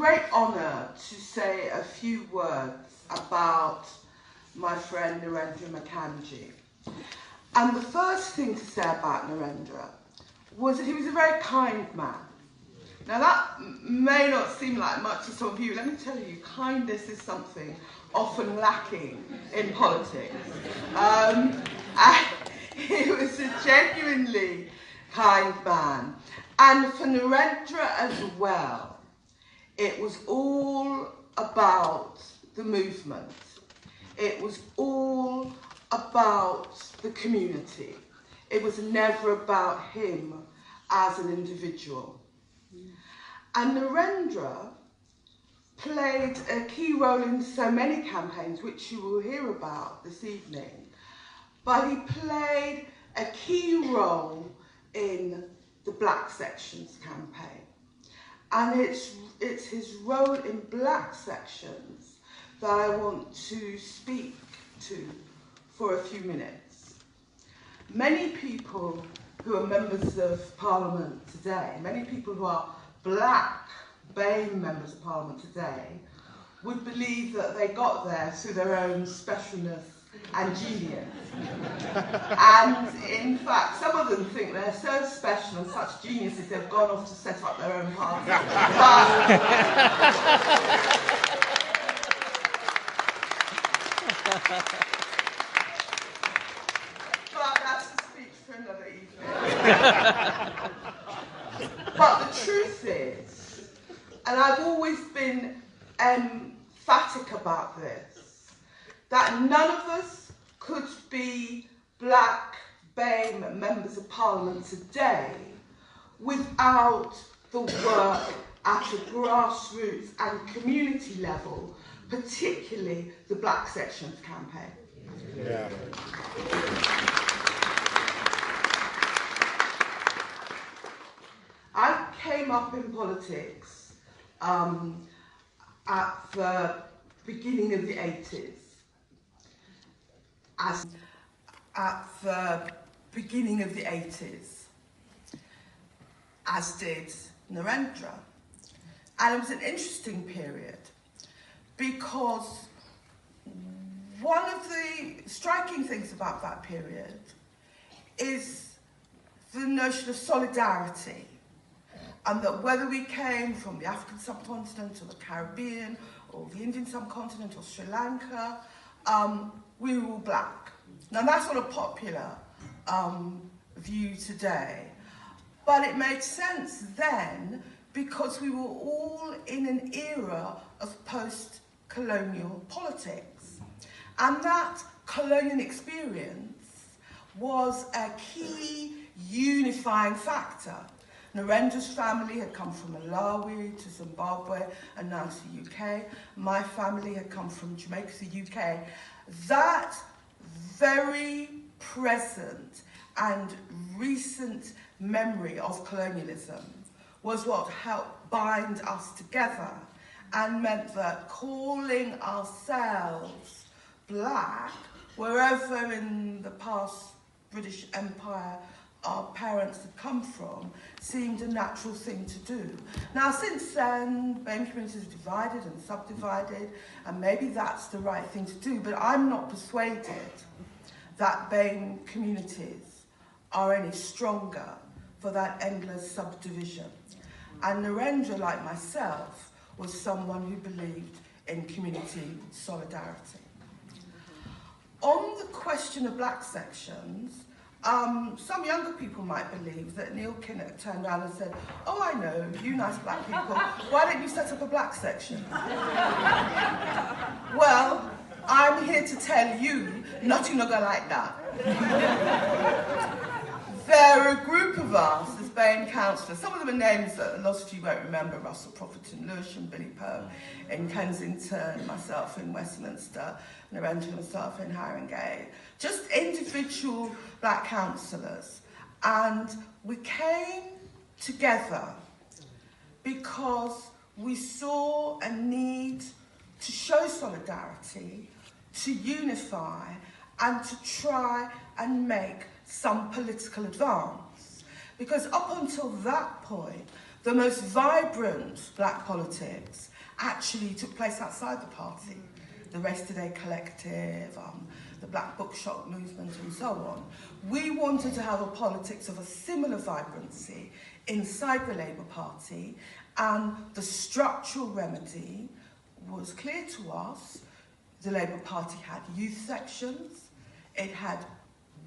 great honour to say a few words about my friend Narendra Makanji. And the first thing to say about Narendra was that he was a very kind man. Now that may not seem like much to some of you. Let me tell you, kindness is something often lacking in politics. And he was a genuinely kind man. And for Narendra as well, it was all about the movement. It was all about the community. It was never about him as an individual. And Narendra played a key role in so many campaigns, which you will hear about this evening. But he played a key role in the Black Sections campaign. And it's his role in Black Sections that I want to speak to for a few minutes. Many people who are members of Parliament today, many people who are Black BAME members of Parliament today, would believe that they got there through their own specialness and genius. And in fact, some of them think they're so special and such geniuses they've gone off to set up their own party. But that's a speech for another evening. But the truth is, and I've always been emphatic about this, that none of us could be Black BAME members of Parliament today without the work at the grassroots and community level, particularly the Black Sections campaign. Yeah. I came up in politics at the beginning of the 80s. As did Narendra. And it was an interesting period because one of the striking things about that period is the notion of solidarity, and that whether we came from the African subcontinent or the Caribbean or the Indian subcontinent or Sri Lanka, we were all Black. Now that's not a popular view today, but it made sense then because we were all in an era of post-colonial politics. And that colonial experience was a key unifying factor. Narendra's family had come from Malawi to Zimbabwe and now to the UK. My family had come from Jamaica to the UK. That very present and recent memory of colonialism was what helped bind us together and meant that calling ourselves Black, wherever in the past British Empire our parents had come from, seemed a natural thing to do. Now, since then, BAME communities are divided and subdivided, and maybe that's the right thing to do, but I'm not persuaded that BAME communities are any stronger for that endless subdivision. And Narendra, like myself, was someone who believed in community solidarity. On the question of Black Sections, some younger people might believe that Neil Kinnock turned around and said, "Oh, I know, you nice Black people, why don't you set up a Black Section?" Well, I'm here to tell you, nothing not gonna like that. There are a group of us as BAME councillors. Some of them are names that a lot of you won't remember: Russell Profferton Lewisham, Billy Poe in Kensington, myself in Westminster, Narendra myself in Haringey. Just individual Black councillors. And we came together because we saw a need to show solidarity, to unify, and to try and make some political advance. Because up until that point, the most vibrant Black politics actually took place outside the party. The Race Today Collective, the Black Bookshop movement and so on. We wanted to have a politics of a similar vibrancy inside the Labour Party, and the structural remedy was clear to us. The Labour Party had youth sections, it had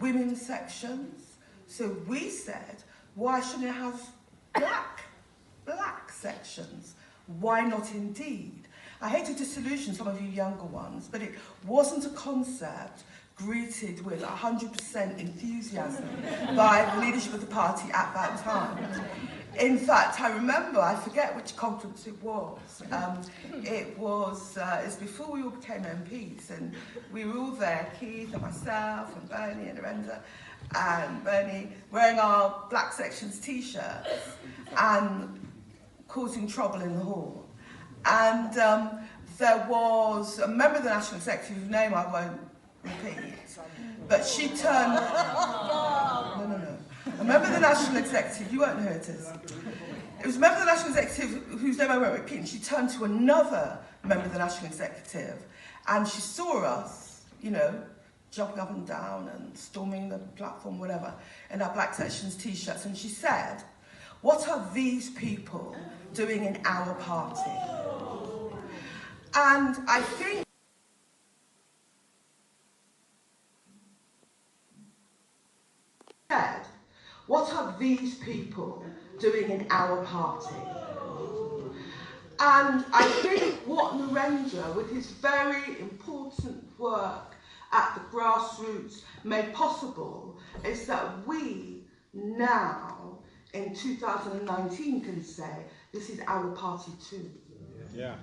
women's sections, so we said, why shouldn't it have black sections? Why not indeed? I hate to disillusion some of you younger ones, but it wasn't a concept greeted with 100% enthusiasm by the leadership of the party at that time. In fact, I remember, I forget which conference it was. It's before we all became MPs, and we were all there, Keith and myself and Bernie and Narendra and Bernie, wearing our Black Sections t-shirts and causing trouble in the hall. And there was a member of the National Executive, whose name I won't repeat, but she turned... No. A member of the National Executive, you won't know who it is. It was a member of the National Executive whose name I won't repeat, and she turned to another member of the National Executive, and she saw us, you know, jumping up and down and storming the platform, whatever, in our Black Sections t-shirts, and she said, "What are these people doing in our party?" And I think said, "What are these people doing in our party?" And I think what Narendra, with his very important work at the grassroots, made possible is that we now, in 2019, can say, this is our party too. Yeah.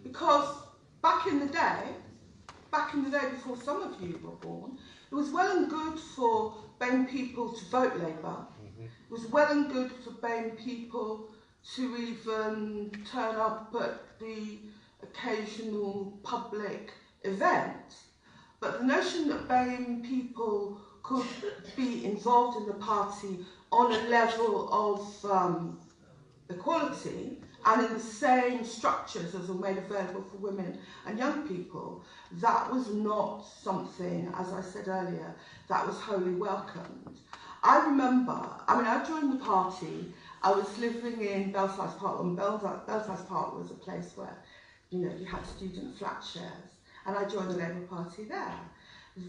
Because back in the day before some of you were born, it was well and good for BAME people to vote Labour. It was well and good for BAME people to even turn up at the occasional public event. But the notion that BAME people could be involved in the party on a level of equality and in the same structures as were made available for women and young people, that was not something, as I said earlier, that was wholly welcomed. I remember, I joined the party, I was living in Belsize Park, and Belsize Park was a place where, you know, you had student flat shares, and I joined the Labour Party there.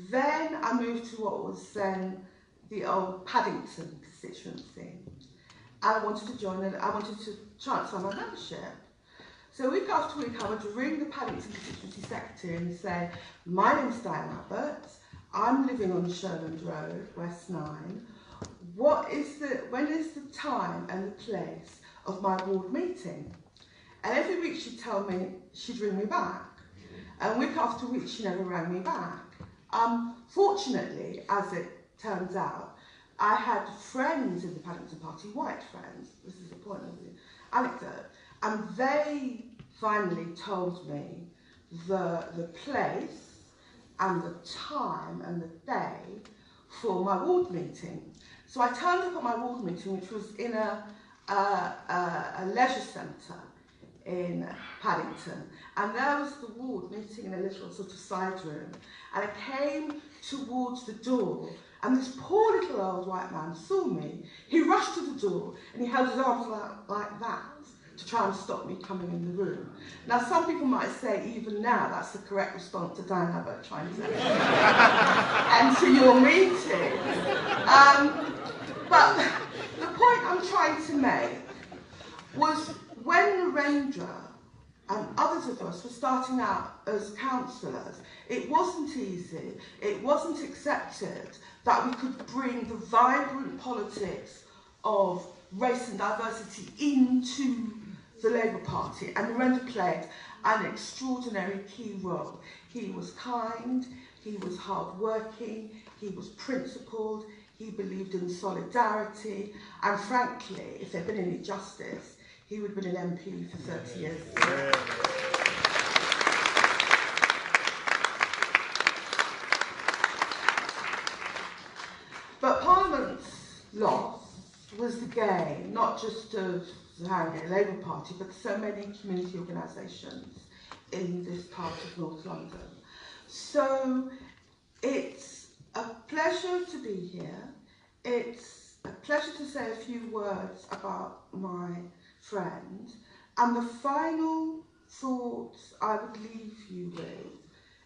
Then I moved to what was then the old Paddington constituency. And I wanted to transfer my membership. So week after week, I would ring the Paddington constituency secretary and say, "My name's Diane Abbott, I'm living on Sherland Road, West 9. When is the time and the place of my ward meeting?" And every week she'd tell me, she'd ring me back. And week after week, she never rang me back. Fortunately, as it turns out, I had friends in the Paddington Party, white friends, this is the point of the anecdote, and they finally told me the place and the time and the day for my ward meeting. So I turned up at my ward meeting, which was in a leisure centre in Paddington, and there was the ward meeting in a little sort of side room, and I came towards the door, and this poor little old white man saw me. He rushed to the door and he held his arms like that to try and stop me coming in the room. Now, some people might say, even now, that's the correct response to Diane Abbott trying to enter your meeting. But the point I'm trying to make was when Narendra and others of us were starting out as councillors, it wasn't easy, it wasn't accepted that we could bring the vibrant politics of race and diversity into the Labour Party, and Narendra played an extraordinary key role. He was kind, he was hard-working, he was principled, he believed in solidarity, and frankly, if there'd been any justice, he would have been an MP for 30 years. But part lost was the gain, not just of the Harrogate Labour Party, but so many community organisations in this part of North London. So it's a pleasure to be here. It's a pleasure to say a few words about my friend. And the final thoughts I would leave you with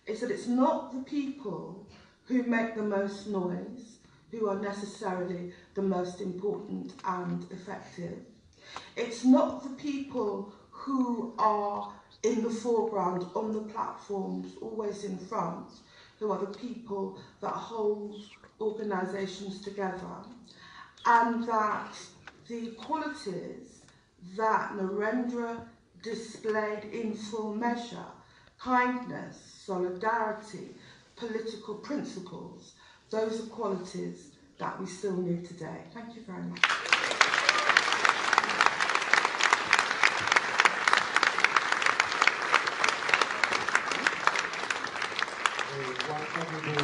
is that it's not the people who make the most noise who are necessarily the most important and effective. It's not the people who are in the foreground, on the platforms, always in front, who are the people that hold organisations together. And that the qualities that Narendra displayed in full measure, kindness, solidarity, political principles, those are qualities that we still need today. Thank you very much. One